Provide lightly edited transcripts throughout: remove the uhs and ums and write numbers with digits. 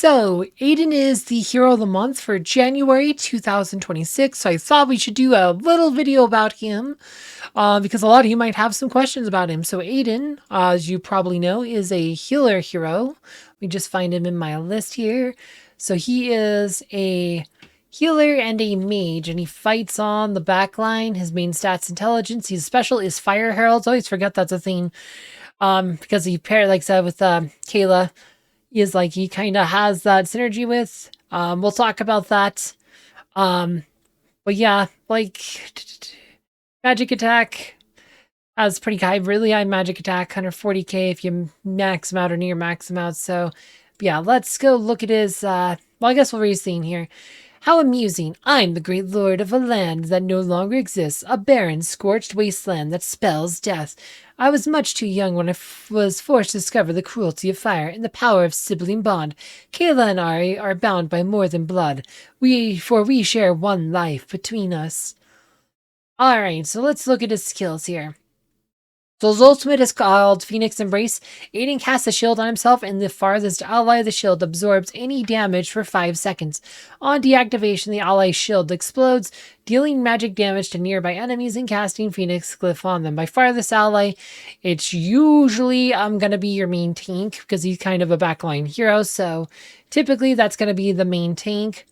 So, Aiden is the hero of the month for January 2026. So, I thought we should do a little video about him because a lot of you might have some questions about him. So, Aiden, as you probably know, is a healer hero. We just find him in my list here. So, he is a healer and a mage, and he fights on the back line. His main stats intelligence. His special is Fire Heralds. Always forget that's a thing because he paired, like I said, with Kayla. Is like he kind of has that synergy with. We'll talk about that. But yeah, like magic attack has pretty high, really high magic attack, 140k if you max him out or near max him out. So yeah, let's go look at his. Well, I guess we'll read his thing here. How amusing! I'm the great lord of a land that no longer exists, a barren, scorched wasteland that spells death. I was much too young when I was forced to discover the cruelty of fire and the power of sibling bond. Kayla and I are bound by more than blood, for we share one life between us. Alright, so let's look at his skills here. So his ultimate is called Phoenix Embrace. Aiden casts a shield on himself, and the farthest ally of the shield absorbs any damage for 5 seconds. On deactivation, the ally's shield explodes, dealing magic damage to nearby enemies and casting Phoenix Glyph on them. By far this ally, it's usually going to be your main tank, because he's kind of a backline hero, so typically that's going to be the main tank.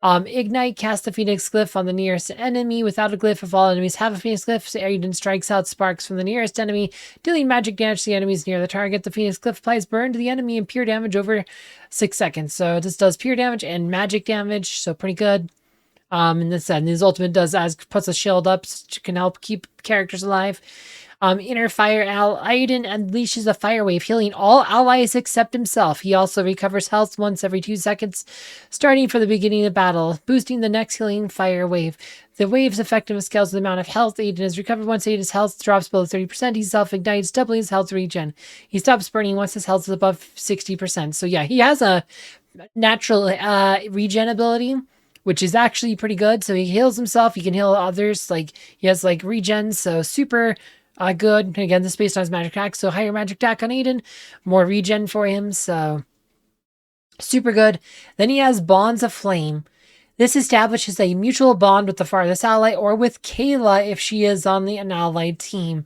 Ignite, cast the Phoenix Glyph on the nearest enemy. Without a glyph, if all enemies have a Phoenix Glyph, so Aiden strikes out sparks from the nearest enemy, dealing magic damage to the enemies near the target. The Phoenix Glyph applies burn to the enemy and pure damage over 6 seconds. So this does pure damage and magic damage, so pretty good. And his ultimate puts a shield up, so can help keep characters alive. Inner Fire Aiden unleashes a fire wave, healing all allies except himself. He also recovers health once every 2 seconds, starting from the beginning of battle, boosting the next healing fire wave. The wave's effectiveness scales the amount of health Aiden has recovered. Once Aiden's health drops below 30%, he self-ignites, doubling his health regen. He stops burning once his health is above 60%. So yeah, he has a natural regen ability, which is actually pretty good. So he heals himself, he can heal others. Like he has like regen, so super good. Again, this is based on his magic attack, so higher magic attack on Aiden, more regen for him, so super good. Then he has Bonds of Flame. This establishes a mutual bond with the farthest ally or with Kayla if she is on an allied team.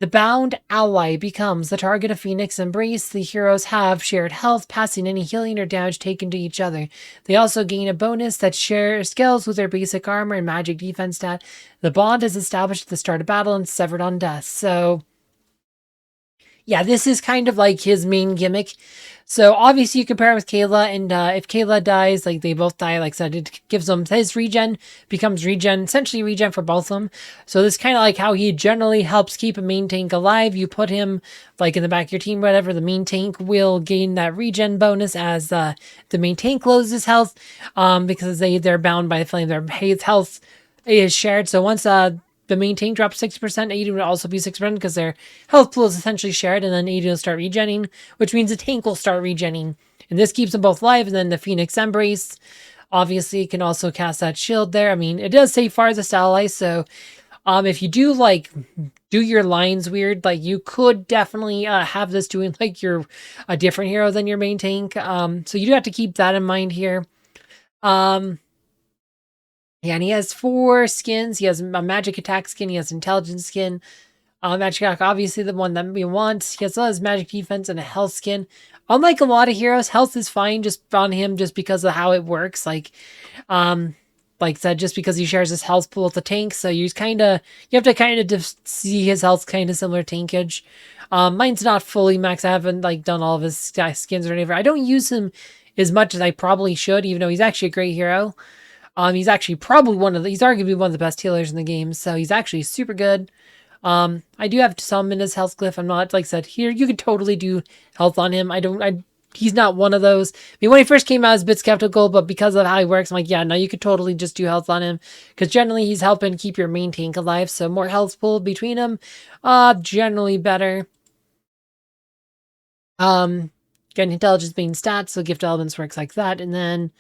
The bound ally becomes the target of Phoenix Embrace. The heroes have shared health, passing any healing or damage taken to each other. They also gain a bonus that scales with their basic armor and magic defense stat. The bond is established at the start of battle and severed on death. So yeah, this is kind of like his main gimmick. So obviously you compare him with Kayla, and if Kayla dies, like they both die, like I said, it gives them his regen, becomes regen, essentially regen for both of them. So this is kind of like how he generally helps keep a main tank alive. You put him like in the back of your team, whatever, the main tank will gain that regen bonus as the main tank loses health, because they're bound by the flame. Their health is shared. So once the main tank drops 6%, Aiden would also be 6% because their health pool is essentially shared, and then Aiden will start regenning, which means the tank will start regenning. And this keeps them both alive, and then the Phoenix Embrace obviously can also cast that shield there. I mean, it does say farthest ally, so if you do your lines weird, like you could definitely have this doing like you're a different hero than your main tank. So you do have to keep that in mind here. Yeah, and he has 4 skins. He has a magic attack skin. He has intelligence skin. Magic attack, obviously the one that we want. He has his magic defense and a health skin. Unlike a lot of heroes, health is fine just on him just because of how it works. Like I said, just because he shares his health pool with the tank. So you have to kind of just see his health kind of similar tankage. Mine's not fully max. I haven't done all of his skins or anything. I don't use him as much as I probably should, even though he's actually a great hero. He's actually probably he's arguably one of the best healers in the game, so he's actually super good. I do have some in his health glyph. I'm not, like I said, here you could totally do health on him. He's not one of those. I mean, when he first came out, I was a bit skeptical, but because of how he works, I'm like, yeah, no, you could totally just do health on him, because generally he's helping keep your main tank alive, so more health pool between them, generally better. Again, intelligence being stats, so gift elements works like that, and then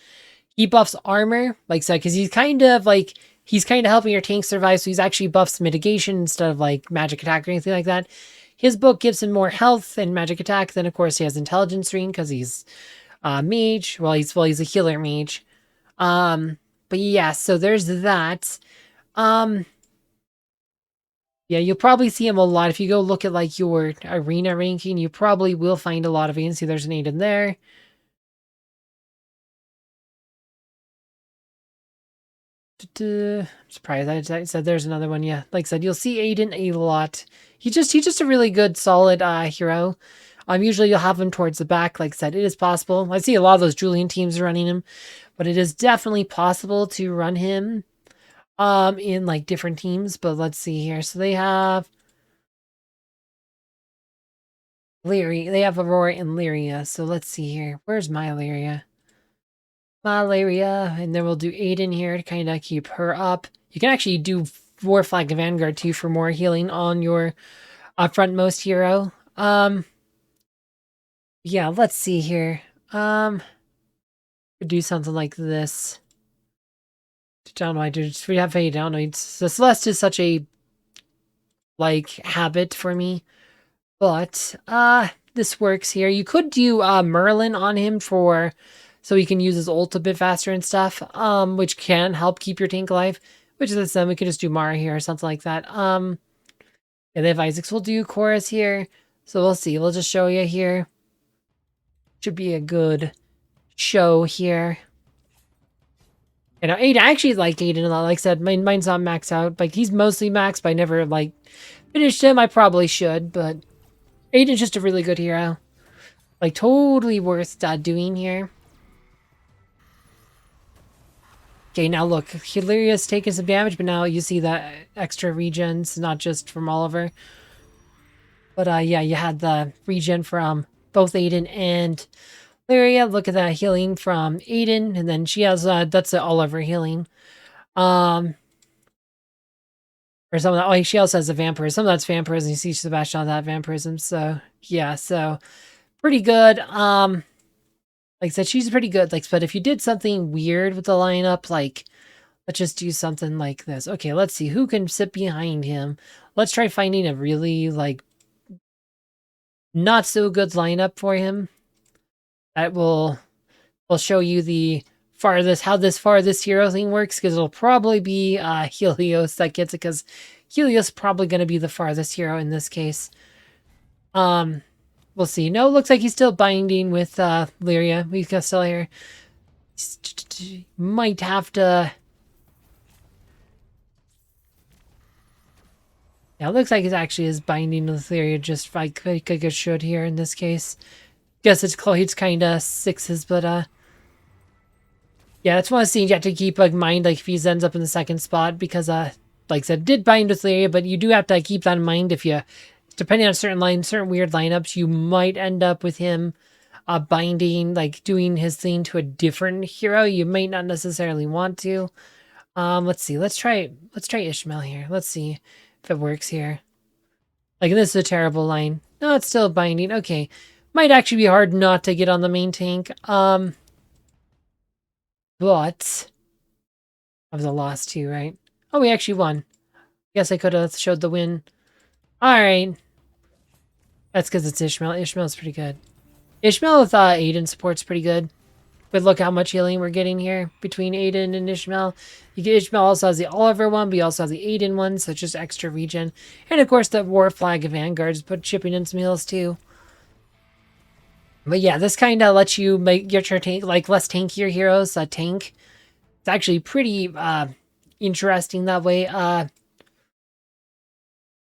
he buffs armor, like I said, because he's kind of helping your tank survive, so he's actually buffs mitigation instead of like magic attack or anything like that. His book gives him more health and magic attack. Then, of course, he has intelligence ring because he's mage. He's a healer mage. But yeah, so there's that. Um, yeah, you'll probably see him a lot. If you go look at like your arena ranking, you probably will find a lot of Aiden. See, there's an Aiden there. I'm surprised I said there's another one. Yeah, like I said, you'll see Aiden a lot. He's just a really good, solid hero. Usually you'll have him towards the back. Like I said, it is possible. I see a lot of those Julian teams running him, but it is definitely possible to run him in like different teams. But let's see here. So they have Lyria. They have Aurora and Lyria. So let's see here. Where's my Lyria? Malaria, and then we'll do Aiden here to kind of keep her up. You can actually do War Flag Vanguard too for more healing on your frontmost hero. Yeah, let's see here. Could do something like this. I don't know. We have I don't know. The Celeste is such a like habit for me, but this works here. You could do Merlin on him for so he can use his ult a bit faster and stuff, which can help keep your tank alive, which is then we could just do Mara here or something like that. And they have Isaacs. We'll do Chorus here, so we'll see. We'll just show you here. Should be a good show here. And Aiden, I actually like Aiden a lot. Like I said, mine's not maxed out. Like, he's mostly maxed, but I never, like, finished him. I probably should, but Aiden's just a really good hero. Like, totally worth doing here. Okay, now look, Hilarious taking some damage, but now you see the extra regens, not just from Oliver. But yeah, you had the regen from both Aiden and Lyria. Look at that healing from Aiden, and then she has that's the Oliver healing. Or some of that. Oh, she also has a vampirism. Some of that's vampirism. You see Sebastian on that vampirism. So yeah, so pretty good. Like I said, she's pretty good. Like, but if you did something weird with the lineup, like, let's just do something like this. Okay, let's see who can sit behind him. Let's try finding a really, like, not so good lineup for him. That will show you the how this farthest hero thing works, because it'll probably be Helios that gets it, because Helios is probably going to be the farthest hero in this case. We'll see. No, it looks like he's still binding with Lyria. He's still here. Might have to... Yeah, it looks like it actually is binding with Lyria, just like it should here in this case. Guess it's Chloe's kind of sixes, but yeah, that's one of the things you have to keep in mind, like if he ends up in the second spot, because like I said, did bind with Lyria, but you do have to keep that in mind. If you, depending on certain weird lineups, you might end up with him binding, like doing his thing to a different hero. You might not necessarily want to. Let's see. Let's try Ishmael here. Let's see if it works here. Like, this is a terrible line. No, it's still binding. Okay. Might actually be hard not to get on the main tank. But that was a loss too, right? Oh, we actually won. Guess I could have showed the win. Alright. That's because it's Ishmael. Ishmael's pretty good. Ishmael with Aiden support's pretty good. But look how much healing we're getting here between Aiden and Ishmael. Ishmael also has the Oliver one, but he also has the Aiden one, so it's just extra regen. And of course the War Flag of Vanguards, but chipping in some heals too. But yeah, this kind of lets you make your tank, like, less tankier heroes tank. It's actually pretty interesting that way. I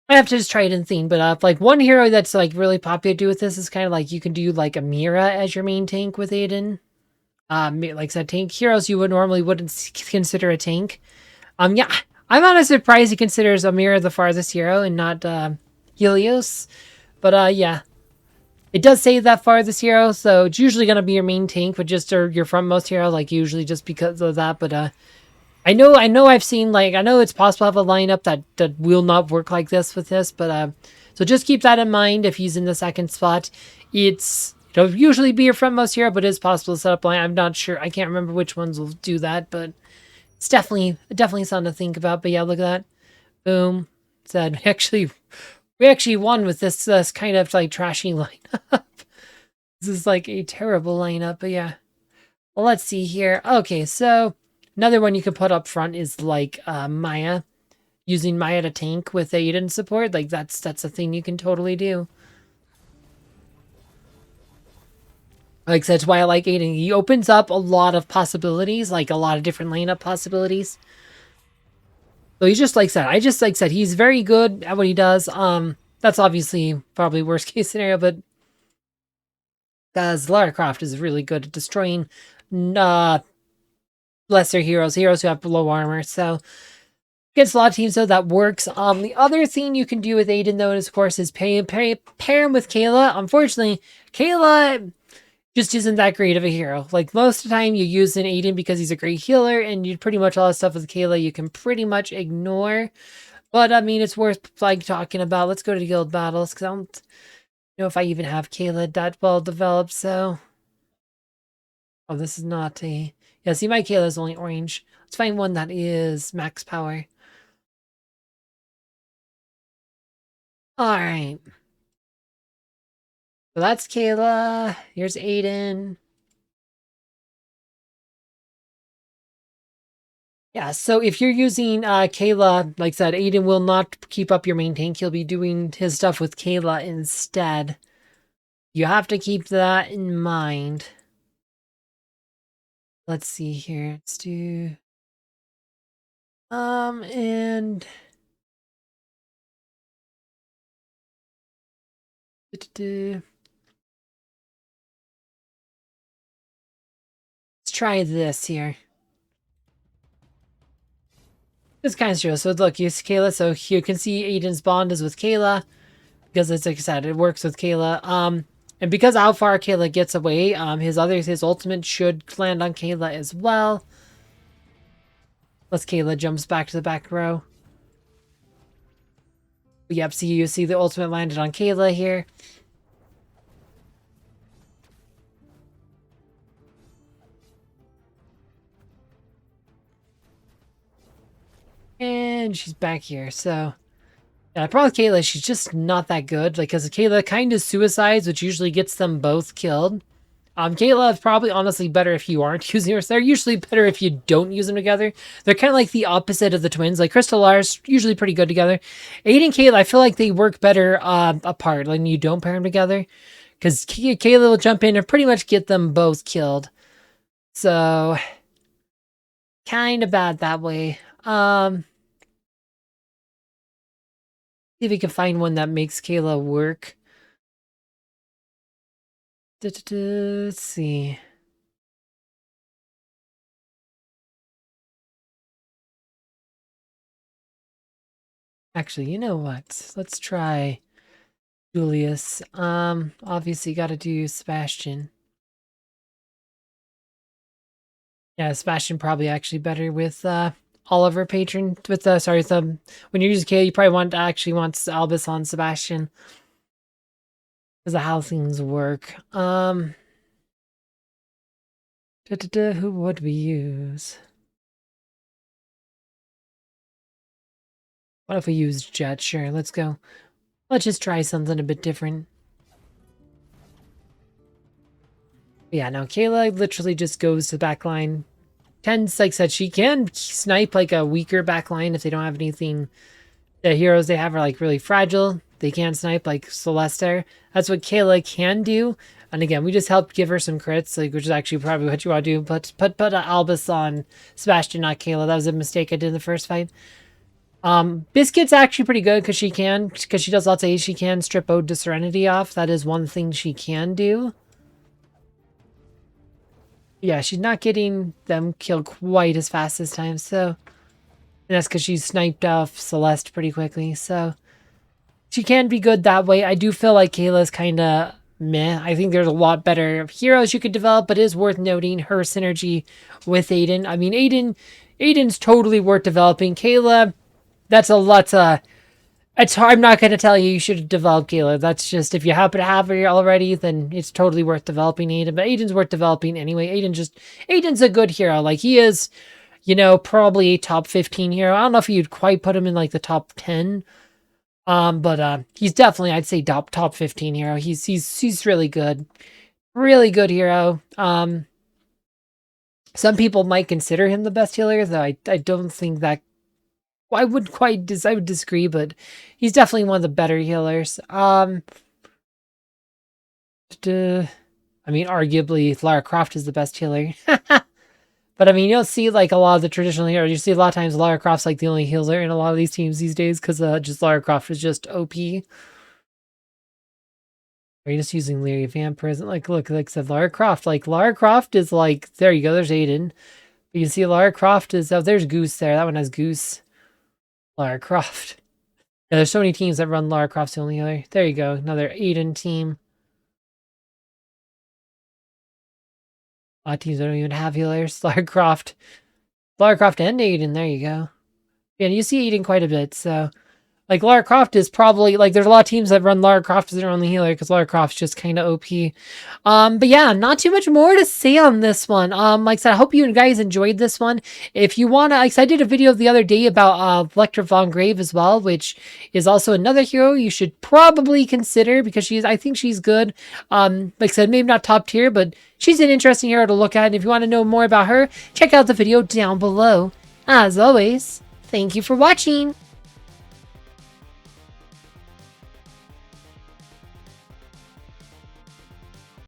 have to just try it and think, but like one hero that's like really popular to do with this is kind of like you can do like Amira as your main tank with Aiden. Like I said, tank heroes you wouldn't consider a tank. Yeah, I'm not surprised he considers Amira the farthest hero and not Helios. But yeah. It does say that farthest hero, so it's usually going to be your main tank, but just your frontmost hero, like usually just because of that. But I know I've seen, like, I know it's possible to have a lineup that will not work like this with this, but so just keep that in mind if he's in the second spot. It'll usually be your frontmost hero, but it is possible to set up line. I'm not sure. I can't remember which ones will do that, but it's definitely something to think about. But yeah, look at that. Boom. Said we actually won with this kind of like trashy lineup. This is like a terrible lineup, but yeah. Well, let's see here. Okay, so another one you could put up front is like Maya. Using Maya to tank with Aiden support. Like that's a thing you can totally do. Like that's why I like Aiden. He opens up a lot of possibilities, like a lot of different lane up possibilities. So he's just like said. I just like said he's very good at what he does. That's obviously probably worst case scenario, but because Lara Croft is really good at destroying uh lesser heroes, heroes who have low armor. So against a lot of teams though that works. The other thing you can do with Aiden though, is, of course, is pair him with Kayla. Unfortunately, Kayla just isn't that great of a hero. Like most of the time you use an Aiden because he's a great healer, and you pretty much all the stuff with Kayla you can pretty much ignore. But I mean, it's worth like talking about. Let's go to the guild battles because I don't know if I even have Kayla that well developed. So, oh, this is not a. Yeah, see, my Kayla is only orange. Let's find one that is max power. All right. So that's Kayla. Here's Aiden. Yeah, so if you're using Kayla, like I said, Aiden will not keep up your main tank. He'll be doing his stuff with Kayla instead. You have to keep that in mind. Let's see here. Let's do... and... Let's try this here. It's kind of true. So look, use Kayla. So you can see Aiden's bond is with Kayla. Because it's like I said, it works with Kayla. And because how far Kayla gets away, his ultimate should land on Kayla as well. Plus Kayla jumps back to the back row. But yep, see you see the ultimate landed on Kayla here. And she's back here, so... Yeah, the problem with Kayla, she's just not that good. Like, because Kayla kind of suicides, which usually gets them both killed. Kayla is probably honestly better if you aren't using her. They're usually better if you don't use them together. They're kind of like the opposite of the twins. Like Crystal Lars, usually pretty good together. Aiden and Kayla, I feel like they work better apart. Like you don't pair them together, because Kayla will jump in and pretty much get them both killed. So kind of bad that way. See if we can find one that makes Kayla work. Let's see. Actually, you know what? Let's try Julius. Obviously got to do Sebastian. Yeah, Sebastian probably actually better with Oliver patron with sorry, when you use K, you probably want Albus on Sebastian. Because of how things work. Who would we use? What if we use Jet? Sure, let's go. Let's just try something a bit different. Yeah, no, Kayla literally just goes to the back line. Tends, like I said, she can snipe like a weaker back line if they don't have anything. The heroes they have are like really fragile. They can't snipe like Celeste. That's what Kayla can do. And again, we just helped give her some crits, like which is actually probably what you want to do. But put Albus on Sebastian, not Kayla. That was a mistake I did in the first fight. Biscuit's actually pretty good because she does lots of A's. She can strip Ode to Serenity off. That is one thing she can do. Yeah, she's not getting them killed quite as fast this time, so... And that's because she sniped off Celeste pretty quickly, so... She can be good that way. I do feel like Kayla's kind of meh. I think there's a lot better heroes you could develop, but it is worth noting her synergy with Aiden. I mean, Aiden's totally worth developing. Kayla, that's a lot, it's hard. I'm not going to tell you should develop Kayla. That's just, if you happen to have her already, then it's totally worth developing Aiden. But Aiden's worth developing anyway. Aiden's a good hero. Like, he is, you know, probably a top 15 hero. I don't know if you'd quite put him in, like, the top 10. But he's definitely, I'd say, top 15 hero. He's really good. Really good hero. Some people might consider him the best healer, though I don't think that. I would I would disagree, but he's definitely one of the better healers. I mean, arguably Lara Croft is the best healer. But I mean, you'll see like a lot of the traditional heroes. You see a lot of times Lara Croft's like the only healer in a lot of these teams these days because just Lara Croft is just OP. Are you just using Leary Vampires? Like, look, like I said, Lara Croft. Like, Lara Croft is like, there you go, there's Aiden. But you see Lara Croft is, oh, there's Goose there. That one has Goose. Lara Croft. Yeah, there's so many teams that run Lara Croft's the only healer. There you go, another Aiden team. A lot of teams don't even have healers. Lara Croft and Aiden, there you go. Yeah, you see Aiden quite a bit, so. Like, Lara Croft is probably, like, there's a lot of teams that run Lara Croft as their only healer because Lara Croft's just kind of OP. But yeah, not too much more to say on this one. Like I said, I hope you guys enjoyed this one. If you want to, like I said, I did a video the other day about Vlectra Von Grave as well, which is also another hero you should probably consider because I think she's good. Like I said, maybe not top tier, but she's an interesting hero to look at. And if you want to know more about her, check out the video down below. As always, thank you for watching.